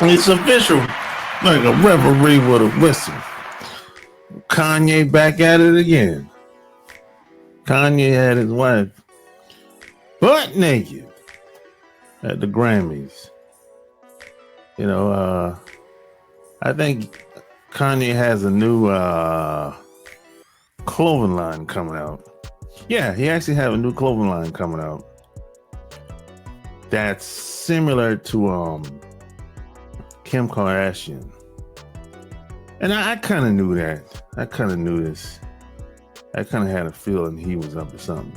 It's official. Like a referee with a whistle. Kanye back at it again. Kanye had his wife butt naked at the Grammys. I think Kanye has a new clothing line coming out. Yeah, he actually have a new clothing line coming out that's similar to Kim Kardashian. And I kind of knew that. I kind of knew this. I kind of had a feeling he was up to something.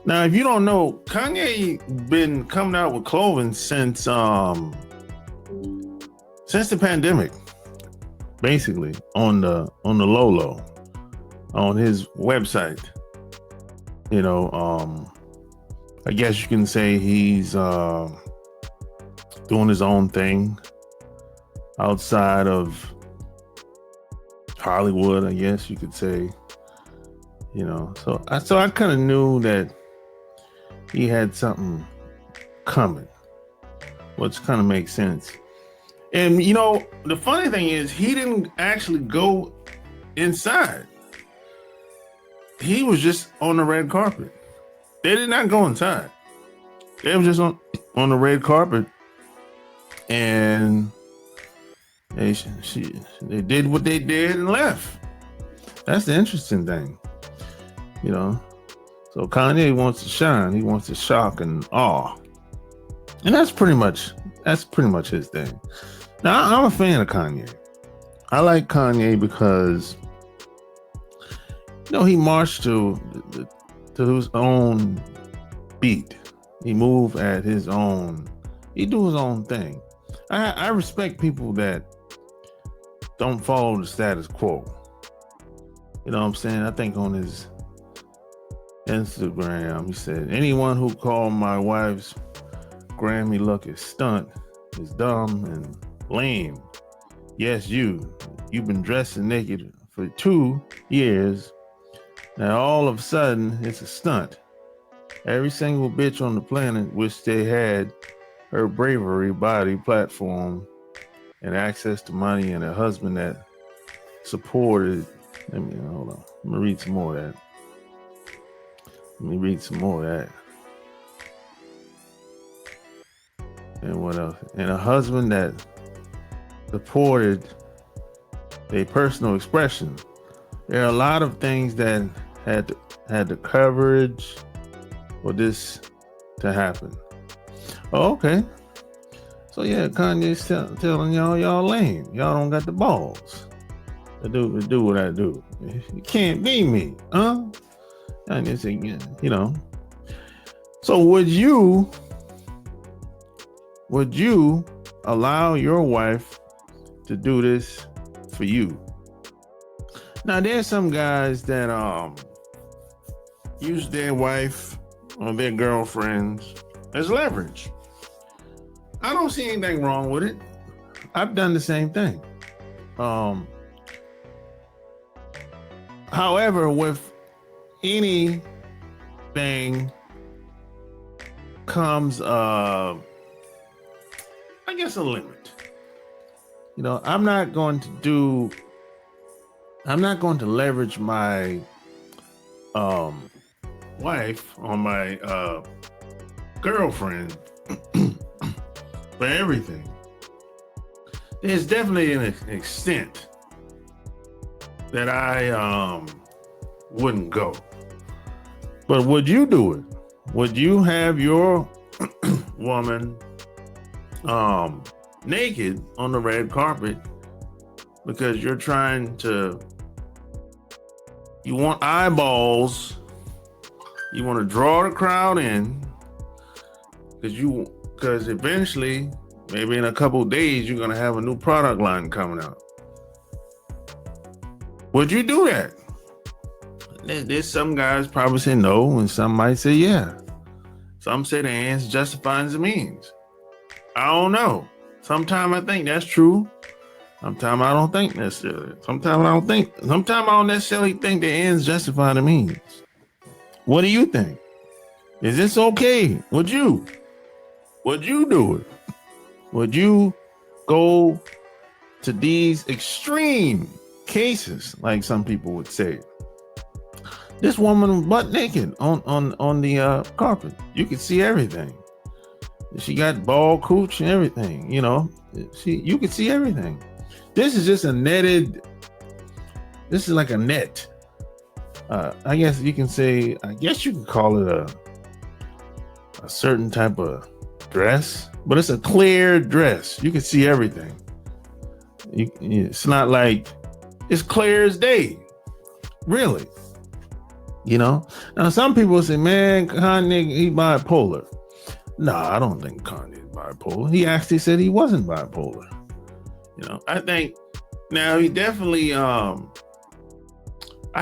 Now, if you don't know, Kanye been coming out with clothing since the pandemic, basically on the low on his website. I guess you can say he's doing his own thing outside of Hollywood, I guess you could say. So I kind of knew that he had something coming, which kind of makes sense. And the funny thing is, he didn't actually go inside. He was just on the red carpet. They did not go inside. They were just on the red carpet, and they did what they did and left. That's the interesting thing, So Kanye wants to shine. He wants to shock and awe, and that's pretty much his thing. Now, I'm a fan of Kanye. I like Kanye because he marched to his own beat. He moved at his own. He do his own thing. I respect people that don't follow the status quo. You know what I'm saying? I think on his Instagram, he said, anyone who called my wife's Grammy lucky stunt is dumb and lame. Yes, you've been dressing naked for 2 years. Now all of a sudden, it's a stunt. Every single bitch on the planet wish they had her bravery, body, platform, and access to money, and a husband that supported. Hold on. Let me read some more of that. And what else? And a husband that supported their personal expression. There are a lot of things that had the coverage for this to happen. Oh, okay. So yeah, Kanye's telling y'all lame. Y'all don't got the balls to do what I do. You can't be me, huh? And it's again, So would you allow your wife to do this for you? Now there's some guys that use their wife or their girlfriends as leverage. I don't see anything wrong with it. I've done the same thing. However, with anything comes I guess a limit. I'm not going to leverage my wife on my girlfriend for everything. There's definitely an extent that I wouldn't go. But would you do it? Would you have your woman naked on the red carpet because you want eyeballs, you want to draw the crowd in, because eventually, maybe in a couple of days, you're going to have a new product line coming out. Would you do that? There's some guys probably say no, and some might say yeah. Some say the ends justifies the means. I don't know. Sometimes I think that's true. Sometimes I don't think necessarily. Sometimes I don't necessarily think the ends justify the means. What do you think? Is this okay? Would you do it? would you go to these extreme cases, like some people would say? This woman butt naked on the carpet. You could see everything. She got bald cooch and everything. You know, you could see everything. This is just a netted. This is like a net. I guess you can say. I guess you can call it a certain type of dress, but it's a clear dress. You can see everything. It's not like it's clear as day. Really. You know, now some people say, man, Kanye, he bipolar. No, I don't think Kanye is bipolar. He actually said he wasn't bipolar. You know, I think now he definitely, I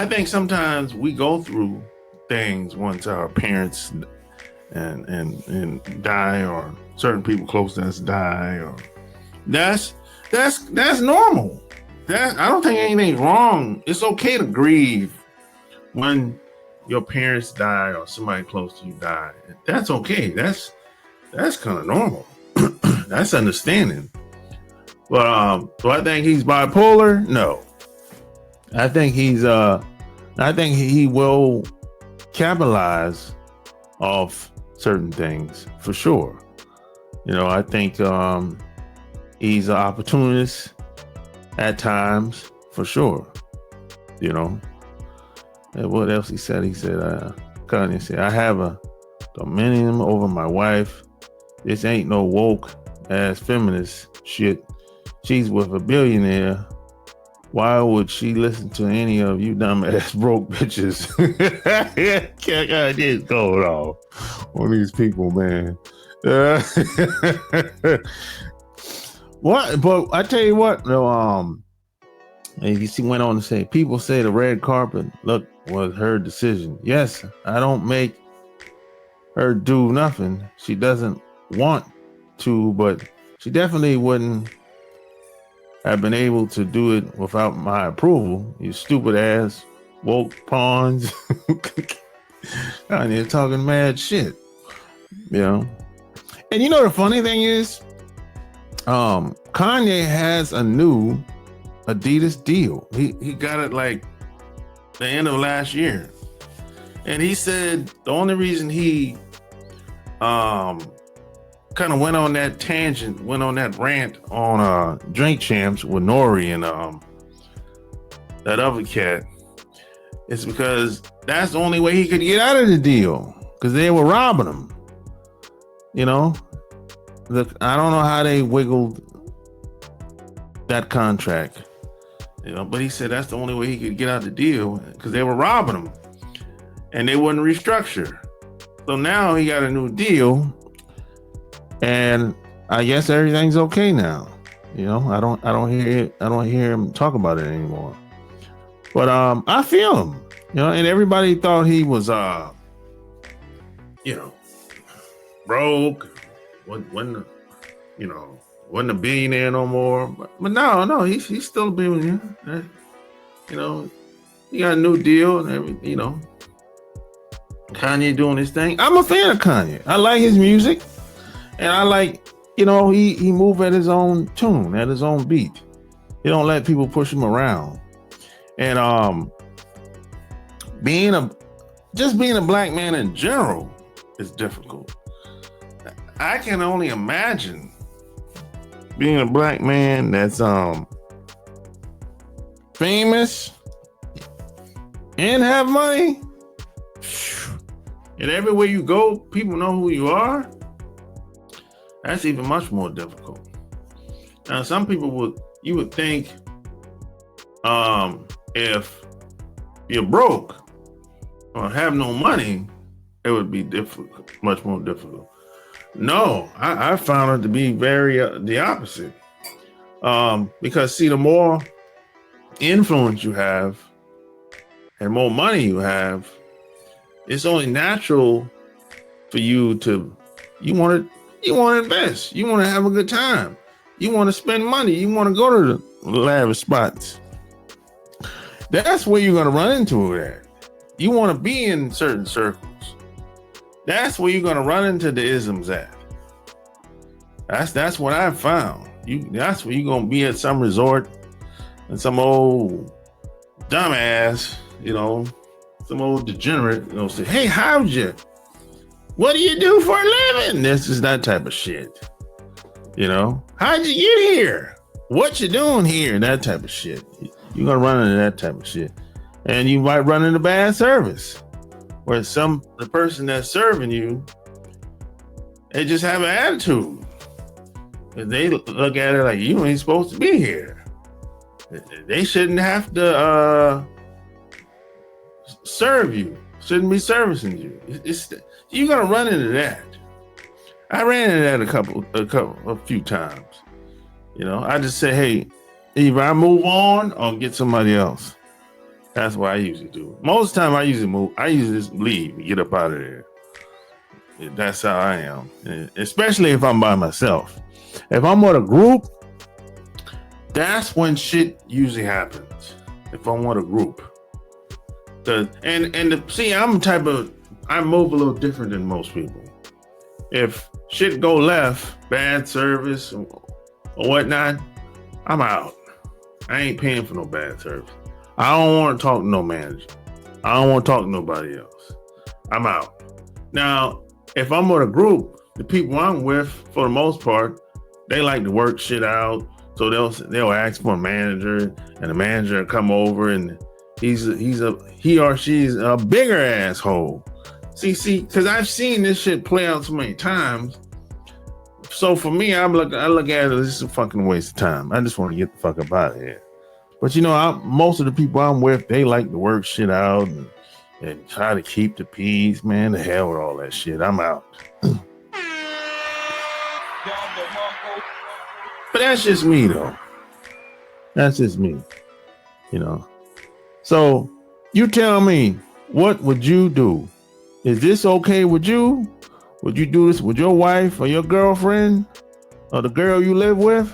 think sometimes we go through things once our parents and die, or certain people close to us die, or that's normal. I don't think anything's wrong. It's okay to grieve when your parents die or somebody close to you die. That's okay. That's kind of normal. That's understanding. But do I think he's bipolar? No. I think he will capitalize off certain things for sure. You know, I think he's an opportunist at times for sure. You know. And what else he said? He said, Kanye said, I have a dominion over my wife. This ain't no woke ass feminist shit. She's with a billionaire. Why would she listen to any of you dumb ass broke bitches? Kanye's going off on these people, man. What? But I tell you what, he went on to say, people say the red carpet look was her decision. Yes, I don't make her do nothing she doesn't want to, but she definitely wouldn't have been able to do it without my approval. You stupid ass woke pawns. Kanye talking mad shit. You know. And you know the funny thing is, Kanye has a new Adidas deal. He got it like the end of last year, and he said the only reason he kind of went on that tangent, went on that rant on Drink Champs with Nori and that other cat, is because that's the only way he could get out of the deal, because they were robbing him. You know, I don't know how they wiggled that contract. You know, but he said that's the only way he could get out the deal, because they were robbing him and they wouldn't restructure. So now he got a new deal, and I guess everything's okay now. You know, I don't hear him talk about it anymore. But I feel him. You know, and everybody thought he was you know, broke, wasn't a billionaire no more, but no, he's still a billionaire. You know, he got a new deal and everything. You know, Kanye doing his thing. I'm a fan of Kanye. I like his music, and I like, you know, he move at his own tune, at his own beat. He don't let people push him around. And being a black man in general is difficult. I can only imagine being a black man that's famous and have money, and everywhere you go, people know who you are. That's even much more difficult. Now, some people you would think, if you're broke or have no money, it would be difficult, much more difficult. No, I found it to be very the opposite. Because see, the more influence you have and more money you have, it's only natural for you to want to invest. You want to have a good time. You want to spend money. You want to go to the lavish spots. That's where you're going to run into it at. You want to be in certain circles. That's where you're going to run into the isms at. That's what I found. That's where you gonna be at some resort and some old dumbass, some old degenerate, say, hey, how'd you? What do you do for a living? This is that type of shit. How'd you get here? What you doing here? That type of shit. You're gonna run into that type of shit. And you might run into bad service. Where the person that's serving you, they just have an attitude. And they look at it like you ain't supposed to be here. They shouldn't have to serve you. Shouldn't be servicing you. You're gonna run into that. I ran into that a few times. I just say, hey, either I move on or get somebody else. That's what I usually do. Most of the time I usually just leave and get up out of there. That's how I am. Especially if I'm by myself. If I'm with a group, that's when shit usually happens. If I'm with a group. I move a little different than most people. If shit go left, bad service or whatnot, I'm out. I ain't paying for no bad service. I don't want to talk to no manager. I don't want to talk to nobody else. I'm out. Now, if I'm with a group, the people I'm with, for the most part, they like to work shit out. So they'll ask for a manager, and the manager will come over, and he or she's a bigger asshole. See, because I've seen this shit play out so many times. So for me, I look at it as just a fucking waste of time. I just want to get the fuck up out of here. But most of the people I'm with, they like to work shit out and try to keep the peace. Man, the hell with all that shit. I'm out. But that's just me, though. That's just me. So you tell me, what would you do? Is this okay with you? Would you do this with your wife or your girlfriend or the girl you live with?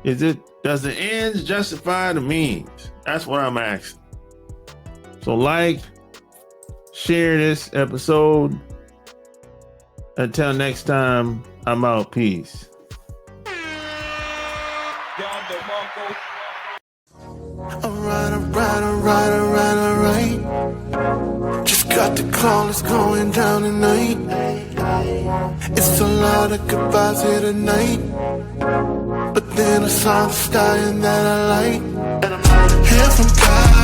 Does the ends justify the means? That's what I'm asking. So share this episode. Until next time, I'm out. Peace. Alright. Just got the call, it's going down tonight. It's a lot of goodbyes here tonight. But then I saw the sky and that I like. Here from God.